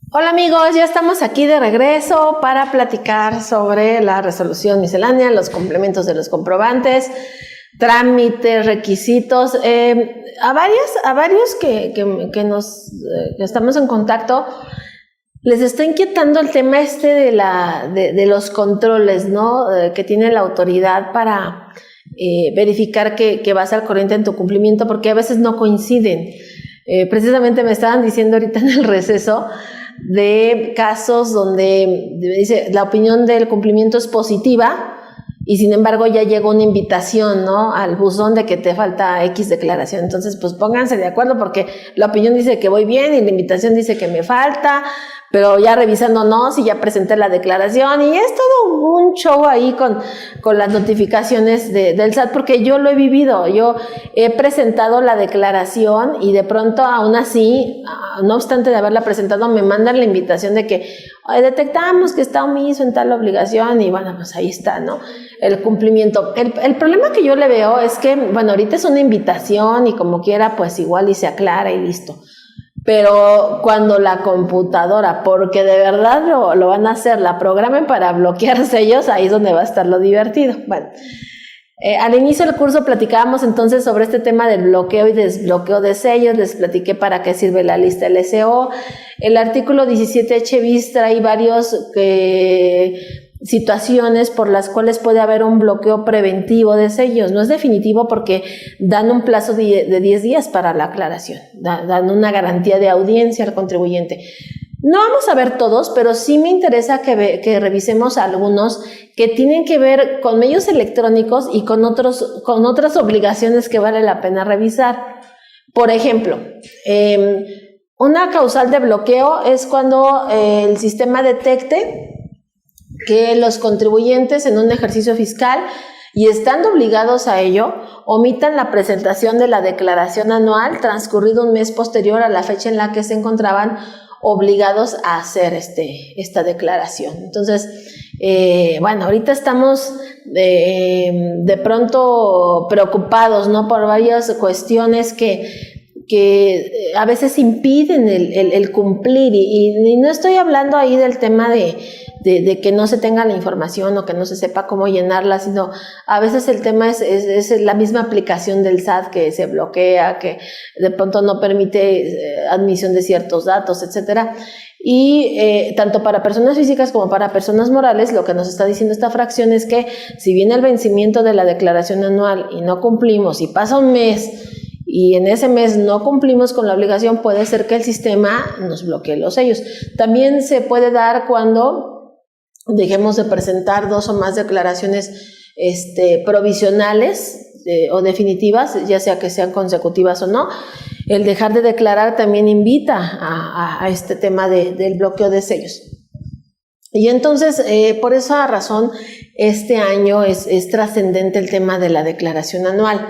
Hola amigos, ya estamos aquí de regreso para platicar sobre la resolución miscelánea, los complementos de los comprobantes, trámites, requisitos. A varios que estamos en contacto, les está inquietando el tema de los controles, ¿no? Que tiene la autoridad para verificar que vas al corriente en tu cumplimiento, porque a veces no coinciden. Precisamente me estaban diciendo ahorita en el receso de casos donde dice la opinión del cumplimiento es positiva y sin embargo ya llegó una invitación, ¿no?, al buzón de que te falta X declaración. Entonces pues pónganse de acuerdo porque la opinión dice que voy bien y la invitación dice que me falta, pero ya revisando no, si ya presenté la declaración, y es todo un show ahí con las notificaciones del SAT, porque yo lo he vivido. Yo he presentado la declaración y de pronto aún así, no obstante de haberla presentado, me mandan la invitación de que detectamos que está omiso en tal obligación y bueno, pues ahí está, ¿no?, el cumplimiento. El problema que yo le veo es que, bueno, ahorita es una invitación y como quiera, pues igual y se aclara y listo. Pero cuando la computadora, porque de verdad lo van a hacer, la programen para bloquear sellos, ahí es donde va a estar lo divertido. Bueno, al inicio del curso platicábamos entonces sobre este tema del bloqueo y desbloqueo de sellos. Les platiqué para qué sirve la lista LSO. El artículo 17H bis trae varios situaciones por las cuales puede haber un bloqueo preventivo de sellos. No es definitivo porque dan un plazo de 10 días para la aclaración, dan una garantía de audiencia al contribuyente. No vamos a ver todos, pero sí me interesa que revisemos algunos que tienen que ver con medios electrónicos y con otras obligaciones que vale la pena revisar. Por ejemplo, una causal de bloqueo es cuando el sistema detecte que los contribuyentes en un ejercicio fiscal, y estando obligados a ello, omitan la presentación de la declaración anual transcurrido un mes posterior a la fecha en la que se encontraban obligados a hacer esta declaración. Entonces, bueno, ahorita estamos de pronto preocupados, ¿no?, por varias cuestiones que a veces impiden el cumplir, y no estoy hablando ahí del tema de que no se tenga la información o que no se sepa cómo llenarla, sino a veces el tema es la misma aplicación del SAT que se bloquea, que de pronto no permite admisión de ciertos datos, etcétera. Y tanto para personas físicas como para personas morales, lo que nos está diciendo esta fracción es que si viene el vencimiento de la declaración anual y no cumplimos, y pasa un mes y en ese mes no cumplimos con la obligación, puede ser que el sistema nos bloquee los sellos. También se puede dar cuando dejemos de presentar 2 o más declaraciones provisionales o definitivas, ya sea que sean consecutivas o no. El dejar de declarar también invita a este tema del bloqueo de sellos. Y entonces, por esa razón, este año es trascendente el tema de la declaración anual,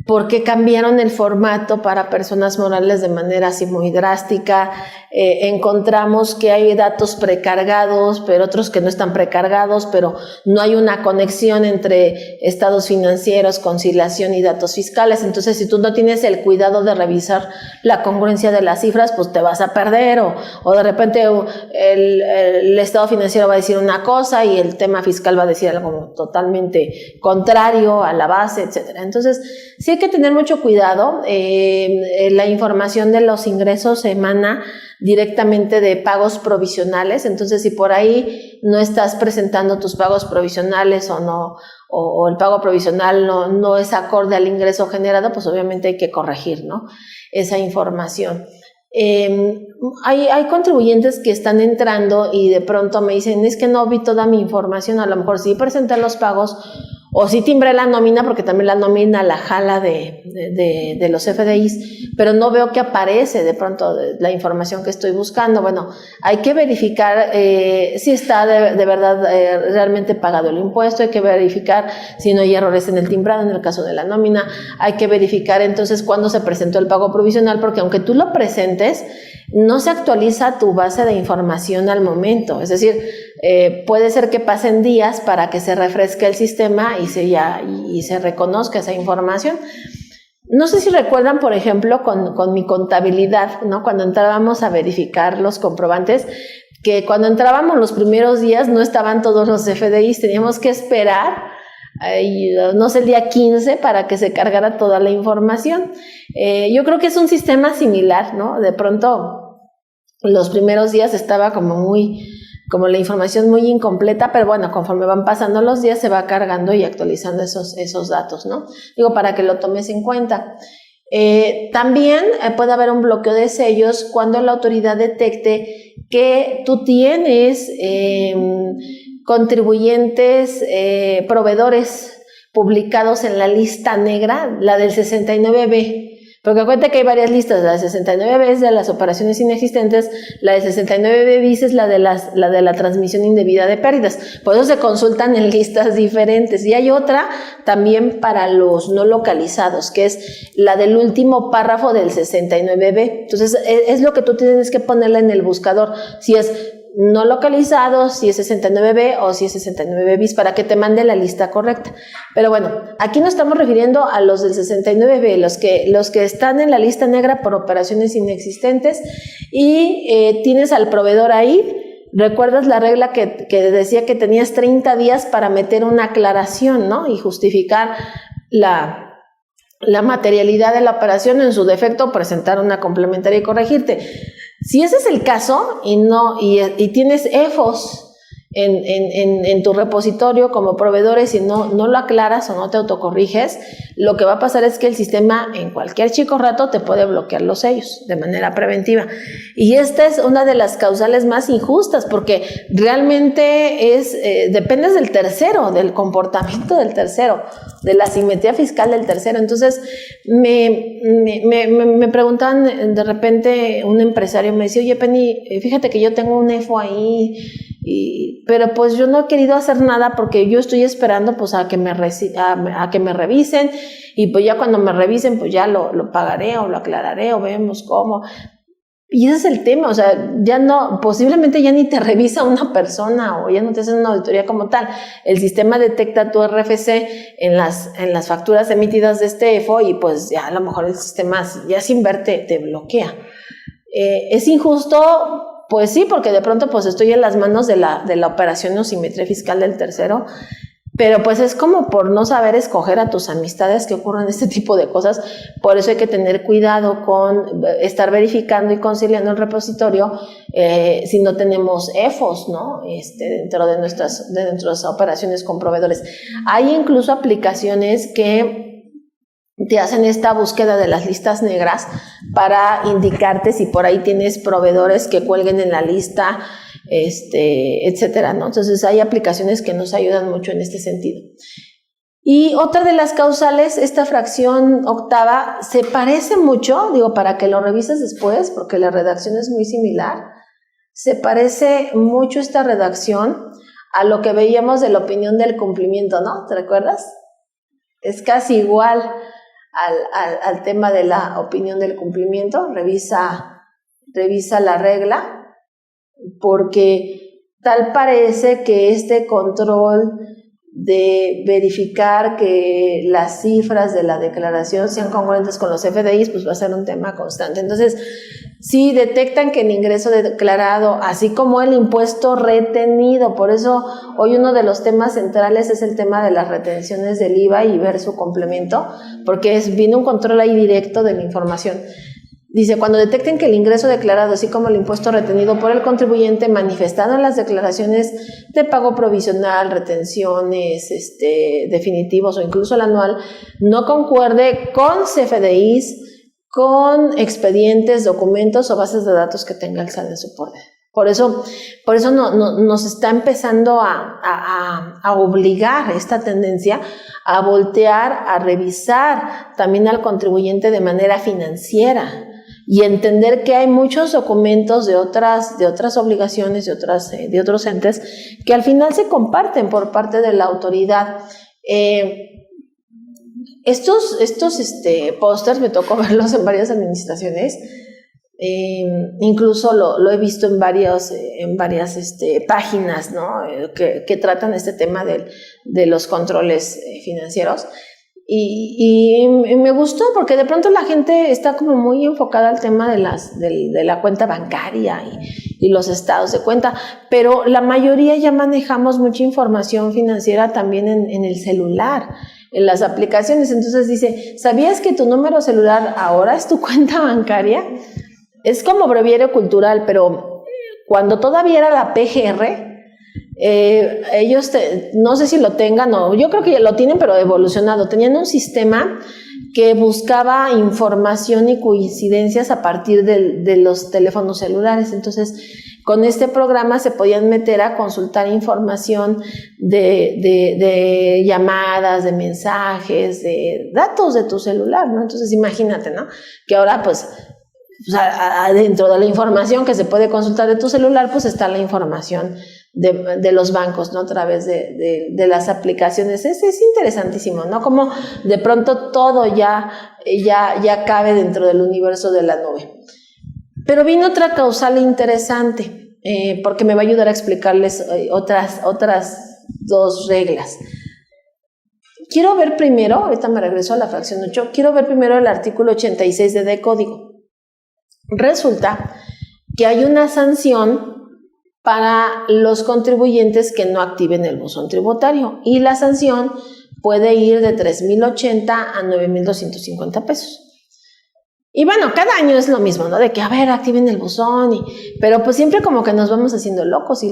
porque cambiaron el formato para personas morales de manera así muy drástica. Encontramos que hay datos precargados, pero otros que no están precargados, pero no hay una conexión entre estados financieros, conciliación y datos fiscales. Entonces, si tú no tienes el cuidado de revisar la congruencia de las cifras, pues te vas a perder, o de repente el estado financiero va a decir una cosa y el tema fiscal va a decir algo totalmente contrario a la base, etcétera. Entonces, sí hay que tener mucho cuidado. La información de los ingresos se emana directamente de pagos provisionales. Entonces, si por ahí no estás presentando tus pagos provisionales o no, o el pago provisional no es acorde al ingreso generado, pues obviamente hay que corregir, ¿no?, esa información. Hay contribuyentes que están entrando y de pronto me dicen, es que no vi toda mi información. A lo mejor sí presenté los pagos o sí timbré la nómina, porque también la nómina la jala de los FDIs, pero no veo que aparece de pronto la información que estoy buscando. Bueno, hay que verificar si está de verdad realmente pagado el impuesto, hay que verificar si no hay errores en el timbrado en el caso de la nómina, hay que verificar entonces cuándo se presentó el pago provisional, porque aunque tú lo presentes, no se actualiza tu base de información al momento. Es decir, puede ser que pasen días para que se refresque el sistema y se reconozca esa información. No sé si recuerdan, por ejemplo, con mi contabilidad, ¿no? Cuando entrábamos a verificar los comprobantes, que cuando entrábamos los primeros días no estaban todos los FDIs, teníamos que esperar, no sé, el día 15 para que se cargara toda la información. Yo creo que es un sistema similar, ¿no? De pronto, los primeros días estaba como la información muy incompleta, pero bueno, conforme van pasando los días se va cargando y actualizando esos datos, ¿no? Digo, para que lo tomes en cuenta. También puede haber un bloqueo de sellos cuando la autoridad detecte que tú tienes contribuyentes, proveedores publicados en la lista negra, la del 69B. Porque acuérdate que hay varias listas, la de 69B es de las operaciones inexistentes, la de 69B bis es la de la transmisión indebida de pérdidas. Por eso se consultan en listas diferentes. Y hay otra también para los no localizados, que es la del último párrafo del 69B. Entonces, es lo que tú tienes que ponerla en el buscador. Si es no localizados, si es 69B o si es 69 bis, para que te mande la lista correcta. Pero bueno, aquí nos estamos refiriendo a los del 69B, los que están en la lista negra por operaciones inexistentes, y tienes al proveedor ahí. ¿Recuerdas la regla que decía que tenías 30 días para meter una aclaración, ¿no? Y justificar la materialidad de la operación, en su defecto presentar una complementaria y corregirte. Si ese es el caso y tienes EFOS en tu repositorio como proveedores y no lo aclaras o no te autocorriges, lo que va a pasar es que el sistema en cualquier chico rato te puede bloquear los sellos de manera preventiva. Y esta es una de las causales más injustas, porque realmente dependes del tercero, del comportamiento del tercero, de la asimetría fiscal del tercero. Entonces me preguntaban de repente, un empresario me decía: oye, Penny, fíjate que yo tengo un EFO ahí, pero pues yo no he querido hacer nada porque yo estoy esperando pues a que me revisen, y pues ya cuando me revisen pues ya lo pagaré o lo aclararé o vemos cómo. Y ese es el tema, o sea, ya no, posiblemente ya ni te revisa una persona o ya no te hacen una auditoría como tal. El sistema detecta tu RFC en las facturas emitidas de este EFO, y pues ya a lo mejor el sistema ya sin verte te bloquea. ¿Es injusto? Pues sí, porque de pronto pues estoy en las manos de la operación o simetría fiscal del tercero, pero pues es como por no saber escoger a tus amistades que ocurren este tipo de cosas. Por eso hay que tener cuidado con estar verificando y conciliando el repositorio si no tenemos EFOS, ¿no? Dentro de nuestras operaciones con proveedores. Hay incluso aplicaciones que te hacen esta búsqueda de las listas negras para indicarte si por ahí tienes proveedores que cuelguen en la lista, etcétera, ¿no? Entonces hay aplicaciones que nos ayudan mucho en este sentido. Y otra de las causales, esta fracción octava, se parece mucho, digo, para que lo revises después, porque la redacción es muy similar, se parece mucho esta redacción a lo que veíamos de la opinión del cumplimiento, ¿no? ¿Te recuerdas? Es casi igual al tema de la opinión del cumplimiento. Revisa la regla, porque tal parece que este control de verificar que las cifras de la declaración sean congruentes con los FDIs, pues va a ser un tema constante. Entonces, si detectan que el ingreso declarado, así como el impuesto retenido, por eso hoy uno de los temas centrales es el tema de las retenciones del IVA y ver su complemento, porque viene un control ahí directo de la información. Dice: cuando detecten que el ingreso declarado, así como el impuesto retenido por el contribuyente manifestado en las declaraciones de pago provisional, retenciones, definitivos o incluso el anual, no concuerde con CFDIs, con expedientes, documentos o bases de datos que tenga el SAT en su poder. Por eso nos está empezando a obligar esta tendencia a voltear, a revisar también al contribuyente de manera financiera, y entender que hay muchos documentos de otras obligaciones, de otros entes, que al final se comparten por parte de la autoridad. Estos pósters me tocó verlos en varias administraciones, incluso lo he visto en varias páginas, ¿no? que tratan este tema de los controles financieros. Y me gustó porque de pronto la gente está como muy enfocada al tema de la cuenta bancaria y los estados de cuenta, pero la mayoría ya manejamos mucha información financiera también en el celular, en las aplicaciones. Entonces dice, ¿sabías que tu número celular ahora es tu cuenta bancaria? Es como breviario cultural, pero cuando todavía era la PGR, ellos no sé si lo tengan o yo creo que ya lo tienen, pero evolucionado. Tenían un sistema que buscaba información y coincidencias a partir de los teléfonos celulares. Entonces, con este programa se podían meter a consultar información de llamadas, de mensajes, de datos de tu celular, ¿no? Entonces, imagínate, ¿no? Que ahora, pues, dentro de la información que se puede consultar de tu celular, pues está la información de los bancos, ¿no? A través de las aplicaciones. Es interesantísimo, ¿no? Como de pronto todo ya cabe dentro del universo de la nube. Pero viene otra causal interesante, porque me va a ayudar a explicarles otras dos reglas. Quiero ver primero, ahorita me regreso a la fracción 8, quiero ver primero el artículo 86 de Código. Resulta que hay una sanción para los contribuyentes que no activen el buzón tributario y la sanción puede ir de 3,080 a 9,250 pesos. Y bueno, cada año es lo mismo, ¿no? De que, a ver, activen el buzón, pero pues siempre como que nos vamos haciendo locos y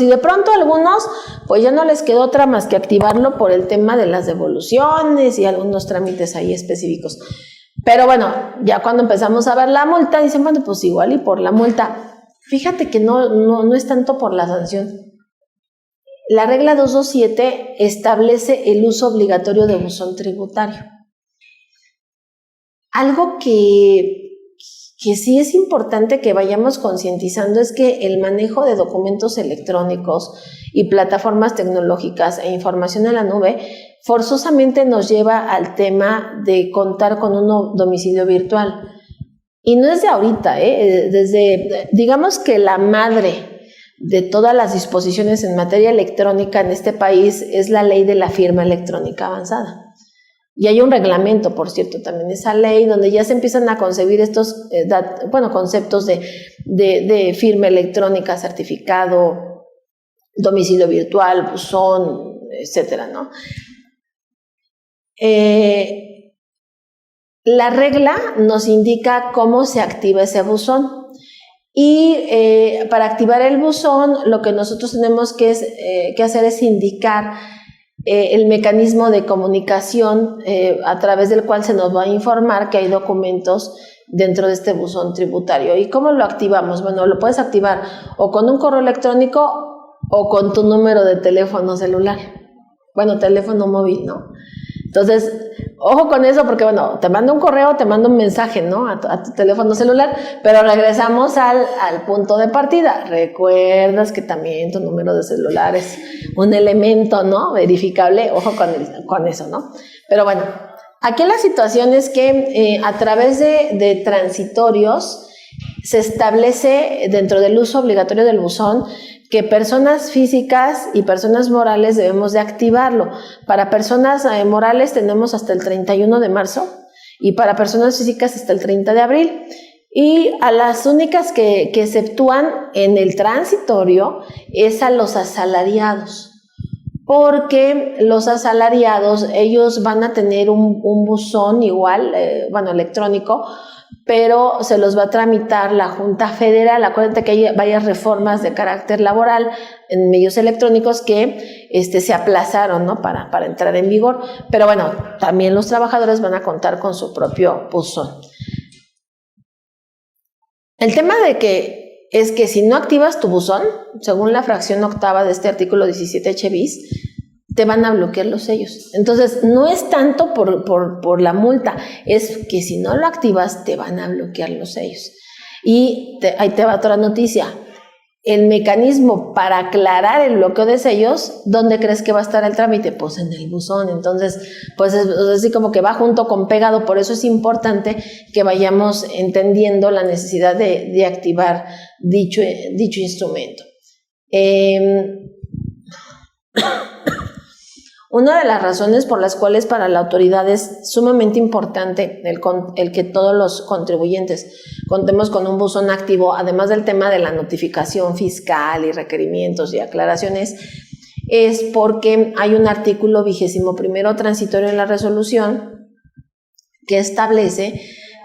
de pronto a algunos pues ya no les quedó otra más que activarlo por el tema de las devoluciones y algunos trámites ahí específicos. Pero bueno, ya cuando empezamos a ver la multa, dicen, bueno, pues igual y por la multa. Fíjate que no es tanto por la sanción. La regla 227 establece el uso obligatorio de buzón tributario. Algo que sí es importante que vayamos concientizando es que el manejo de documentos electrónicos y plataformas tecnológicas e información en la nube forzosamente nos lleva al tema de contar con un domicilio virtual. Y no es de ahorita, digamos que la madre de todas las disposiciones en materia electrónica en este país es la ley de la firma electrónica avanzada. Y hay un reglamento, por cierto, también esa ley donde ya se empiezan a concebir estos conceptos de firma electrónica, certificado, domicilio virtual, buzón, etcétera, ¿no? La regla nos indica cómo se activa ese buzón y para activar el buzón lo que nosotros tenemos que hacer es indicar el mecanismo de comunicación a través del cual se nos va a informar que hay documentos dentro de este buzón tributario. ¿Y cómo lo activamos? Bueno, lo puedes activar o con un correo electrónico o con tu número de teléfono celular. Bueno, teléfono móvil, ¿no? Entonces, ojo con eso porque, bueno, te mando un correo, te mando un mensaje, ¿no? A tu teléfono celular, pero regresamos al punto de partida. Recuerdas que también tu número de celular es un elemento, ¿no? Verificable, ojo con eso, ¿no? Pero bueno, aquí la situación es que a través de transitorios se establece dentro del uso obligatorio del buzón que personas físicas y personas morales debemos de activarlo. Para personas morales tenemos hasta el 31 de marzo y para personas físicas hasta el 30 de abril. Y a las únicas que exceptúan en el transitorio es a los asalariados, porque los asalariados ellos van a tener un buzón igual, electrónico, pero se los va a tramitar la Junta Federal. Acuérdate que hay varias reformas de carácter laboral en medios electrónicos que se aplazaron, ¿no? para entrar en vigor, pero bueno, también los trabajadores van a contar con su propio buzón. El tema es que si no activas tu buzón, según la fracción octava de este artículo 17H bis, te van a bloquear los sellos. Entonces, no es tanto por la multa, es que si no lo activas, te van a bloquear los sellos. Y ahí te va otra noticia. El mecanismo para aclarar el bloqueo de sellos, ¿dónde crees que va a estar el trámite? Pues en el buzón. Entonces, pues es así como que va junto con pegado. Por eso es importante que vayamos entendiendo la necesidad de activar dicho instrumento. Una de las razones por las cuales para la autoridad es sumamente importante el que todos los contribuyentes contemos con un buzón activo, además del tema de la notificación fiscal y requerimientos y aclaraciones, es porque hay un artículo 21º transitorio en la resolución que establece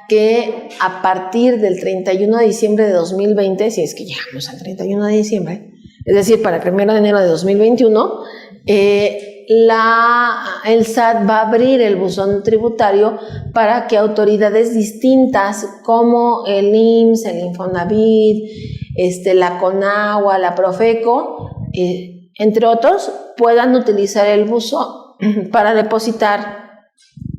que a partir del 31 de diciembre de 2020, si es que llegamos al 31 de diciembre, es decir, para el 1 de enero de 2021, el SAT va a abrir el buzón tributario para que autoridades distintas como el IMSS, el Infonavit, la CONAGUA, la Profeco, entre otros, puedan utilizar el buzón para depositar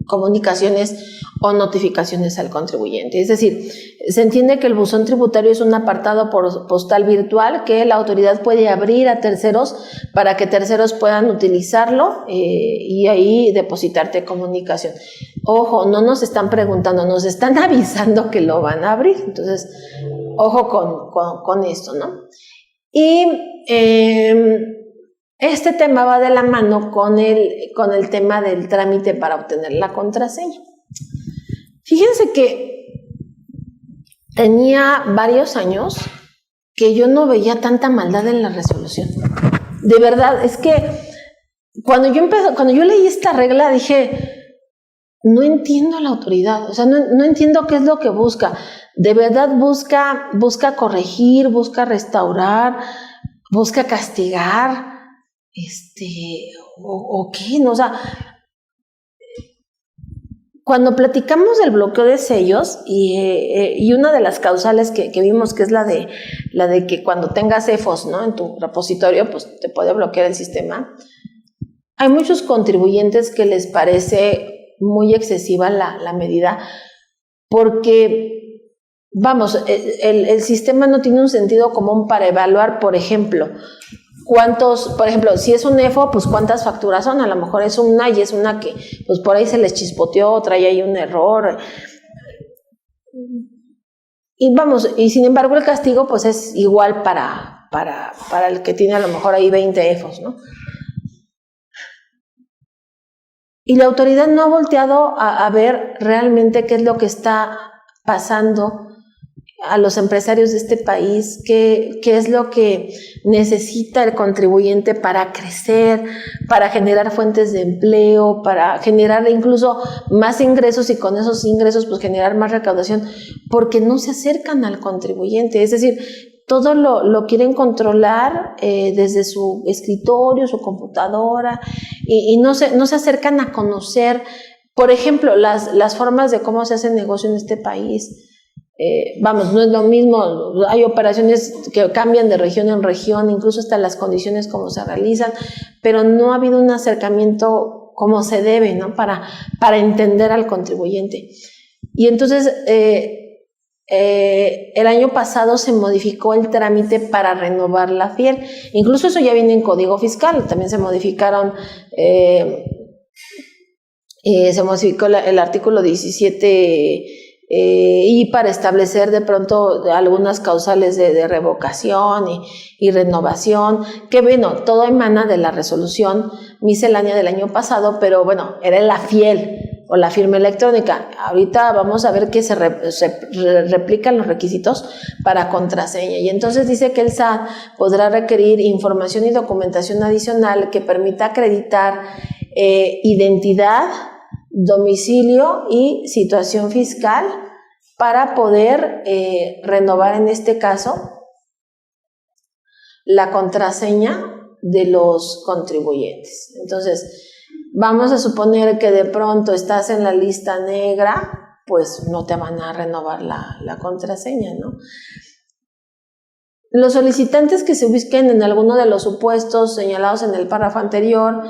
comunicaciones o notificaciones al contribuyente. Es decir, se entiende que el buzón tributario es un apartado postal virtual que la autoridad puede abrir a terceros para que terceros puedan utilizarlo y ahí depositarte comunicación. Ojo, no nos están preguntando, nos están avisando que lo van a abrir. Entonces, ojo con esto, ¿no? Y este tema va de la mano con el tema del trámite para obtener la contraseña. Fíjense que tenía varios años que yo no veía tanta maldad en la resolución. De verdad, es que cuando yo leí esta regla dije, no entiendo la autoridad, o sea, no entiendo qué es lo que busca. De verdad busca corregir, busca restaurar, busca castigar, o qué, no, o sea, cuando platicamos del bloqueo de sellos y una de las causales que vimos que es la de que cuando tengas EFOS, ¿no?, en tu repositorio, pues te puede bloquear el sistema. Hay muchos contribuyentes que les parece muy excesiva la medida porque, vamos, el sistema no tiene un sentido común para evaluar, por ejemplo, por ejemplo, si es un EFO, pues cuántas facturas son, a lo mejor es una y es una que pues por ahí se les chispoteó, trae ahí un error. Y vamos, y sin embargo el castigo pues es igual para el que tiene a lo mejor ahí 20 EFOs, ¿no? Y la autoridad no ha volteado a ver realmente qué es lo que está pasando a los empresarios de este país, qué es lo que necesita el contribuyente para crecer, para generar fuentes de empleo, para generar incluso más ingresos y con esos ingresos pues generar más recaudación, porque no se acercan al contribuyente, es decir, todo lo quieren controlar desde su escritorio, su computadora y no se acercan a conocer, por ejemplo, las formas de cómo se hace negocio en este país. Vamos, no es lo mismo, hay operaciones que cambian de región en región, incluso hasta las condiciones como se realizan, pero no ha habido un acercamiento como se debe, ¿no?, para entender al contribuyente. Y entonces, el año pasado se modificó el trámite para renovar la FIEL, incluso eso ya viene en Código Fiscal, también se modificaron, se modificó el artículo 17 y para establecer de pronto algunas causales de revocación y renovación, que bueno, todo emana de la resolución miscelánea del año pasado, pero bueno, era la FIEL o la firma electrónica. Ahorita vamos a ver que se replican los requisitos para contraseña y entonces dice que el SAT podrá requerir información y documentación adicional que permita acreditar identidad, domicilio y situación fiscal para poder renovar en este caso la contraseña de los contribuyentes. Entonces, vamos a suponer que de pronto estás en la lista negra, pues no te van a renovar la contraseña, ¿no? Los solicitantes que se ubiquen en alguno de los supuestos señalados en el párrafo anterior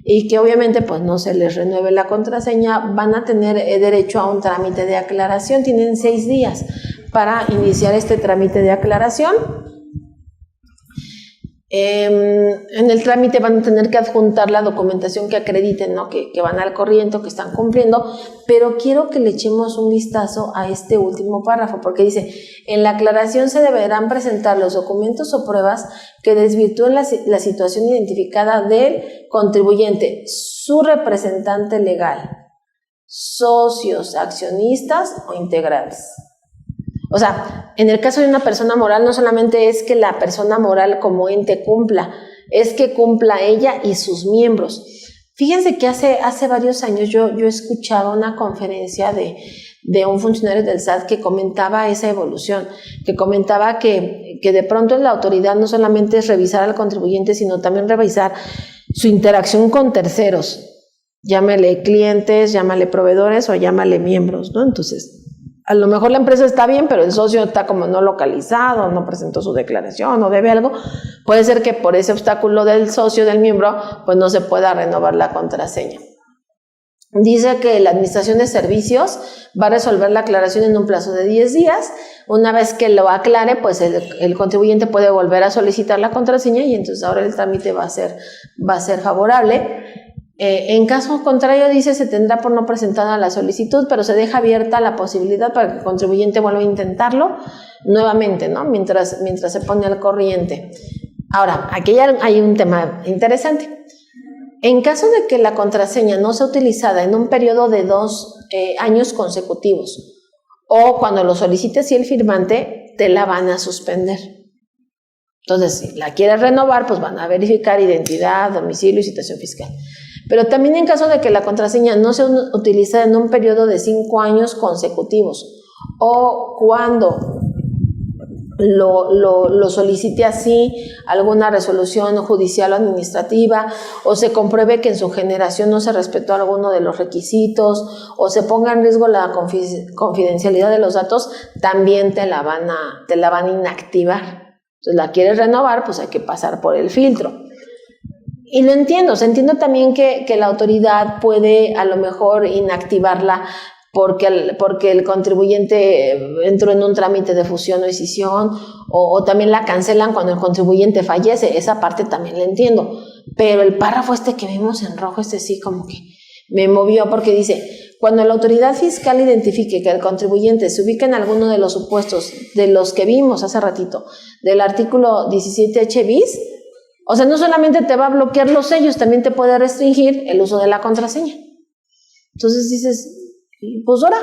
y que obviamente pues no se les renueve la contraseña, van a tener derecho a un trámite de aclaración. Tienen 6 días para iniciar este trámite de aclaración. En el trámite van a tener que adjuntar la documentación que acrediten, ¿no? que van al corriente, que están cumpliendo, pero quiero que le echemos un vistazo a este último párrafo, porque dice, en la aclaración se deberán presentar los documentos o pruebas que desvirtúen la situación identificada del contribuyente, su representante legal, socios, accionistas o integrantes. O sea, en el caso de una persona moral no solamente es que la persona moral como ente cumpla, es que cumpla ella y sus miembros. Fíjense que hace varios años yo escuchaba una conferencia de un funcionario del SAT que comentaba esa evolución, que comentaba que de pronto en la autoridad no solamente es revisar al contribuyente, sino también revisar su interacción con terceros, llámale clientes, llámale proveedores o llámale miembros, ¿no? Entonces, a lo mejor la empresa está bien, pero el socio está como no localizado, no presentó su declaración o debe algo. Puede ser que por ese obstáculo del socio, del miembro, pues no se pueda renovar la contraseña. Dice que la Administración de Servicios va a resolver la aclaración en un plazo de 10 días. Una vez que lo aclare, pues el contribuyente puede volver a solicitar la contraseña y entonces ahora el trámite va a ser favorable. En caso contrario, dice, se tendrá por no presentada la solicitud, pero se deja abierta la posibilidad para que el contribuyente vuelva a intentarlo nuevamente, ¿no? Mientras se pone al corriente. Ahora, aquí hay un tema interesante. En caso de que la contraseña no sea utilizada en un periodo de 2 años consecutivos, o cuando lo solicite si el firmante, te la van a suspender. Entonces, si la quieres renovar, pues van a verificar identidad, domicilio y situación fiscal. Pero también en caso de que la contraseña no sea utilizada en un periodo de 5 años consecutivos o cuando lo solicite así alguna resolución judicial o administrativa o se compruebe que en su generación no se respetó alguno de los requisitos o se ponga en riesgo la confidencialidad de los datos, también te la van a inactivar. Entonces, la quieres renovar, pues hay que pasar por el filtro. Y lo entiendo, entiendo también que la autoridad puede a lo mejor inactivarla porque el contribuyente entró en un trámite de fusión o escisión o también la cancelan cuando el contribuyente fallece, esa parte también la entiendo, pero el párrafo que vimos en rojo, sí como que me movió porque dice, cuando la autoridad fiscal identifique que el contribuyente se ubica en alguno de los supuestos de los que vimos hace ratito del artículo 17H bis, o sea, no solamente te va a bloquear los sellos, también te puede restringir el uso de la contraseña. Entonces dices, pues ahora,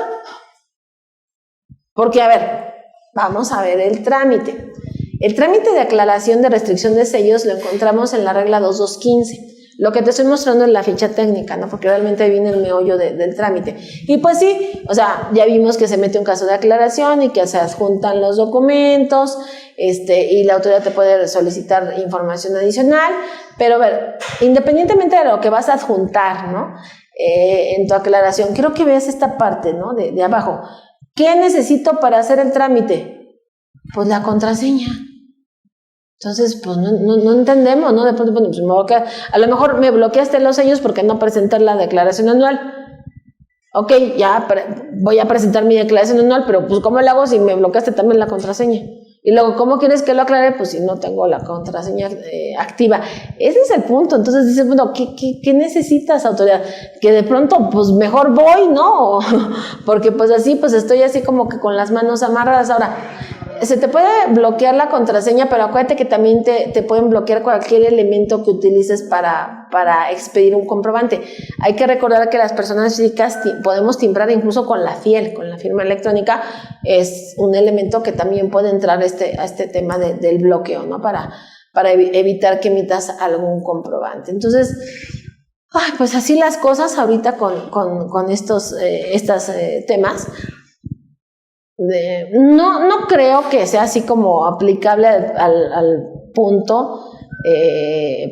porque a ver, vamos a ver el trámite. El trámite de aclaración de restricción de sellos lo encontramos en la regla 2215. Lo que te estoy mostrando es la ficha técnica, ¿no? Porque realmente viene el meollo del trámite. Y pues sí, o sea, ya vimos que se mete un caso de aclaración y que se adjuntan los documentos, y la autoridad te puede solicitar información adicional, pero a ver, independientemente de lo que vas a adjuntar, ¿no? En tu aclaración, quiero que veas esta parte, ¿no? De abajo. ¿Qué necesito para hacer el trámite? Pues la contraseña. Entonces, pues no entendemos, ¿no? De pronto, bueno, pues me bloquea, a lo mejor me bloqueaste los sellos porque no presentar la declaración anual. Ok, ya voy a presentar mi declaración anual, pero pues ¿cómo lo hago si me bloqueaste también la contraseña? Y luego, ¿cómo quieres que lo aclare? Pues si no tengo la contraseña activa. Ese es el punto. Entonces dices, bueno, ¿qué necesitas, autoridad? Que de pronto, pues mejor voy, ¿no? Porque pues así, pues estoy así como que con las manos amarradas. Ahora, se te puede bloquear la contraseña, pero acuérdate que también te pueden bloquear cualquier elemento que utilices para expedir un comprobante. Hay que recordar que las personas físicas podemos timbrar incluso con la FIEL, con la firma electrónica, es un elemento que también puede entrar a este tema del bloqueo, ¿no? Para evitar que emitas algún comprobante. Entonces, pues así las cosas ahorita con estos temas. No creo que sea así como aplicable al punto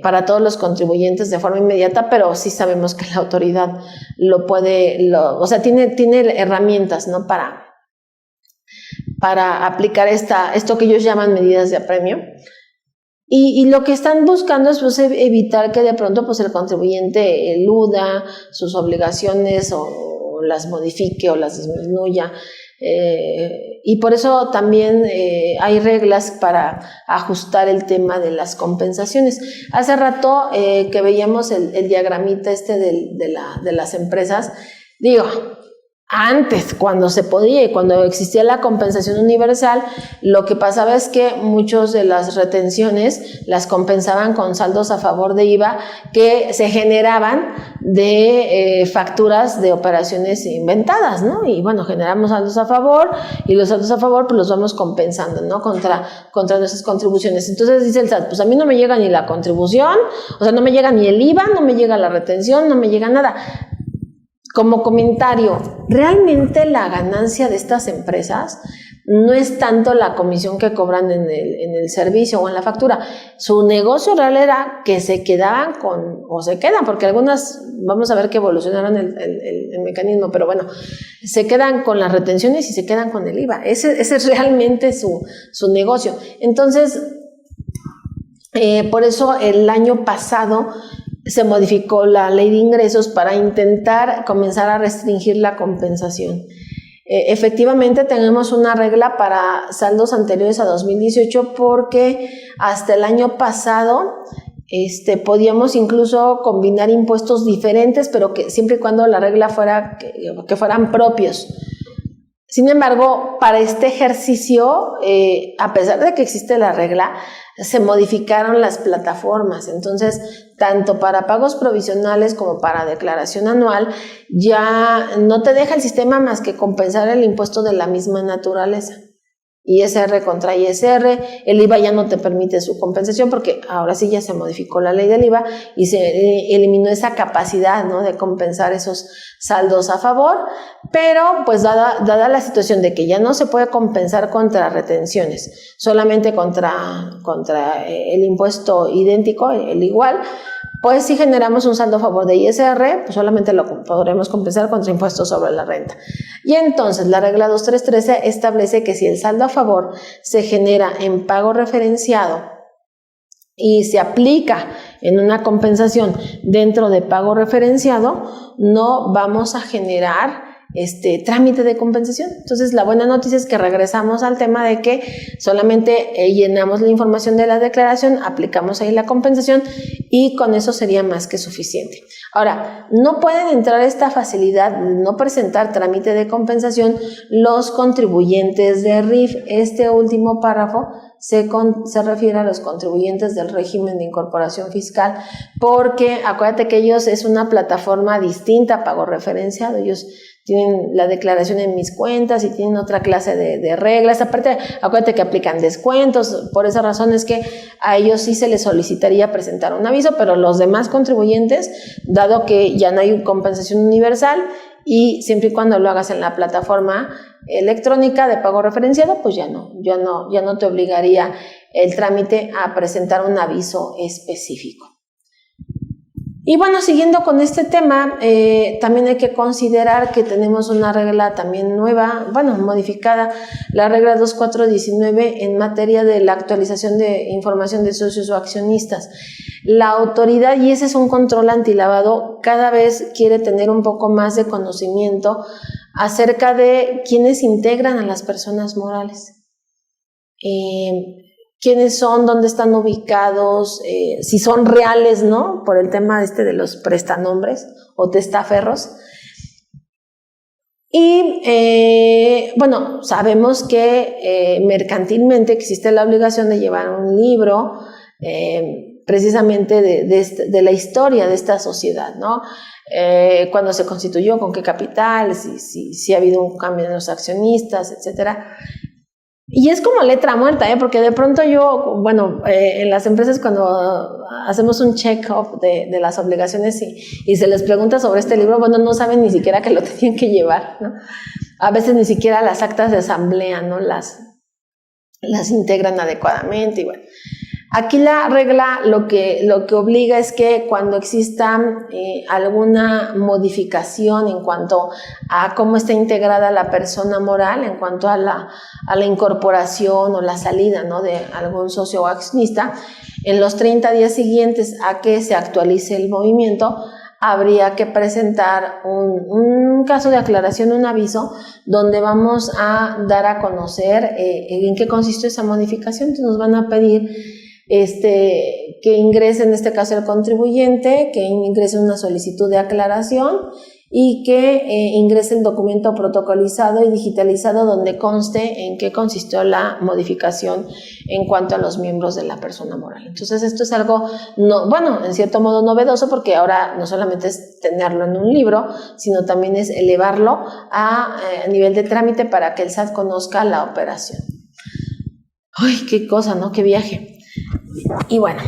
para todos los contribuyentes de forma inmediata, pero sí sabemos que la autoridad lo puede, o sea, tiene herramientas, ¿no? Para aplicar esto que ellos llaman medidas de apremio. Y lo que están buscando es pues, evitar que de pronto pues, el contribuyente eluda sus obligaciones o las modifique o las disminuya. Y por eso también hay reglas para ajustar el tema de las compensaciones. Hace rato que veíamos el diagramita de las empresas, digo, antes, cuando se podía y cuando existía la compensación universal, lo que pasaba es que muchos de las retenciones las compensaban con saldos a favor de IVA que se generaban de facturas de operaciones inventadas, ¿no? Y bueno, generamos saldos a favor y los saldos a favor pues los vamos compensando, ¿no? Contra nuestras contribuciones. Entonces dice el SAT, pues a mí no me llega ni la contribución, o sea, no me llega ni el IVA, no me llega la retención, no me llega nada. Como comentario, realmente la ganancia de estas empresas no es tanto la comisión que cobran en el servicio o en la factura. Su negocio real era que se quedaban se quedan, porque algunas, vamos a ver que evolucionaron el mecanismo, pero bueno, se quedan con las retenciones y se quedan con el IVA. Ese es realmente su negocio. Entonces, por eso el año pasado se modificó la ley de ingresos para intentar comenzar a restringir la compensación. Efectivamente tenemos una regla para saldos anteriores a 2018 porque hasta el año pasado podíamos incluso combinar impuestos diferentes, pero que siempre y cuando la regla fuera que fueran propios. Sin embargo, para este ejercicio, a pesar de que existe la regla, se modificaron las plataformas. Entonces, tanto para pagos provisionales como para declaración anual, ya no te deja el sistema más que compensar el impuesto de la misma naturaleza. ISR contra ISR, el IVA ya no te permite su compensación porque ahora sí ya se modificó la ley del IVA y se eliminó esa capacidad, ¿no?, de compensar esos saldos a favor, pero pues dada la situación de que ya no se puede compensar contra retenciones, solamente contra el impuesto idéntico, el igual, pues si generamos un saldo a favor de ISR, pues solamente lo podremos compensar contra impuestos sobre la renta. Y entonces la regla 2313 establece que si el saldo a favor se genera en pago referenciado y se aplica en una compensación dentro de pago referenciado, no vamos a generar trámite de compensación. Entonces la buena noticia es que regresamos al tema de que solamente llenamos la información de la declaración, aplicamos ahí la compensación y con eso sería más que suficiente. Ahora, no pueden entrar esta facilidad de no presentar trámite de compensación los contribuyentes de RIF. Este último párrafo se refiere a los contribuyentes del régimen de incorporación fiscal, porque acuérdate que ellos es una plataforma distinta a pago referenciado. Ellos tienen la declaración en mis cuentas y tienen otra clase de reglas. Aparte, acuérdate que aplican descuentos. Por esa razón es que a ellos sí se les solicitaría presentar un aviso, pero los demás contribuyentes, dado que ya no hay compensación universal y siempre y cuando lo hagas en la plataforma electrónica de pago referenciado, pues ya no te obligaría el trámite a presentar un aviso específico. Y bueno, siguiendo con este tema, también hay que considerar que tenemos una regla también nueva, modificada, la regla 2419 en materia de la actualización de información de socios o accionistas. La autoridad, y ese es un control antilavado, cada vez quiere tener un poco más de conocimiento acerca de quiénes integran a las personas morales. Quiénes son, dónde están ubicados, si son reales, ¿no?, por el tema de los prestanombres o testaferros. Y sabemos que mercantilmente existe la obligación de llevar un libro precisamente de la historia de esta sociedad, ¿no? Cuándo se constituyó, con qué capital, si ha habido un cambio en los accionistas, etcétera. Y es como letra muerta, porque de pronto yo, en las empresas cuando hacemos un check-up de las obligaciones y se les pregunta sobre este libro, no saben ni siquiera que lo tenían que llevar, ¿no? A veces ni siquiera las actas de asamblea, ¿no?, las integran adecuadamente y bueno. Aquí la regla lo que obliga es que cuando exista alguna modificación en cuanto a cómo está integrada la persona moral, en cuanto a la incorporación o la salida, ¿no?, de algún socio o accionista, en los 30 días siguientes a que se actualice el movimiento, habría que presentar un caso de aclaración, un aviso, donde vamos a dar a conocer en qué consistió esa modificación. Entonces nos van a pedir que ingrese, en este caso el contribuyente, que ingrese una solicitud de aclaración y que ingrese el documento protocolizado y digitalizado donde conste en qué consistió la modificación en cuanto a los miembros de la persona moral. Entonces esto es algo, en cierto modo novedoso, porque ahora no solamente es tenerlo en un libro, sino también es elevarlo a nivel de trámite para que el SAT conozca la operación. ¡Ay, qué cosa, ¿no? ¡Qué viaje! Y bueno,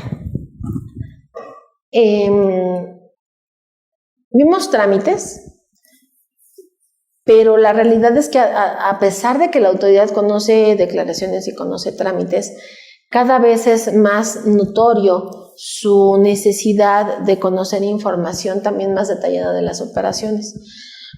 vimos trámites, pero la realidad es que a pesar de que la autoridad conoce declaraciones y conoce trámites, cada vez es más notorio su necesidad de conocer información también más detallada de las operaciones.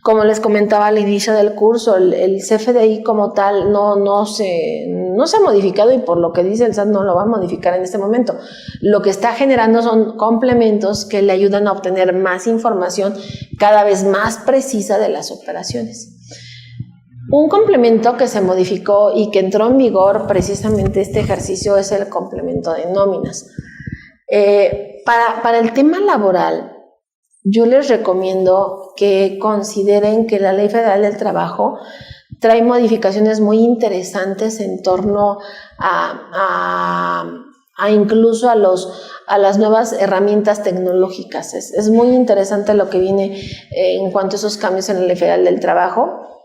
Como les comentaba al inicio del curso, el CFDI como tal no se ha modificado, y por lo que dice el SAT no lo va a modificar en este momento. Lo que está generando son complementos que le ayudan a obtener más información cada vez más precisa de las operaciones. Un complemento que se modificó y que entró en vigor precisamente este ejercicio es el complemento de nóminas. Para el tema laboral, yo les recomiendo que consideren que la Ley Federal del Trabajo trae modificaciones muy interesantes en torno a incluso a las nuevas herramientas tecnológicas. Es muy interesante lo que viene en cuanto a esos cambios en la Ley Federal del Trabajo.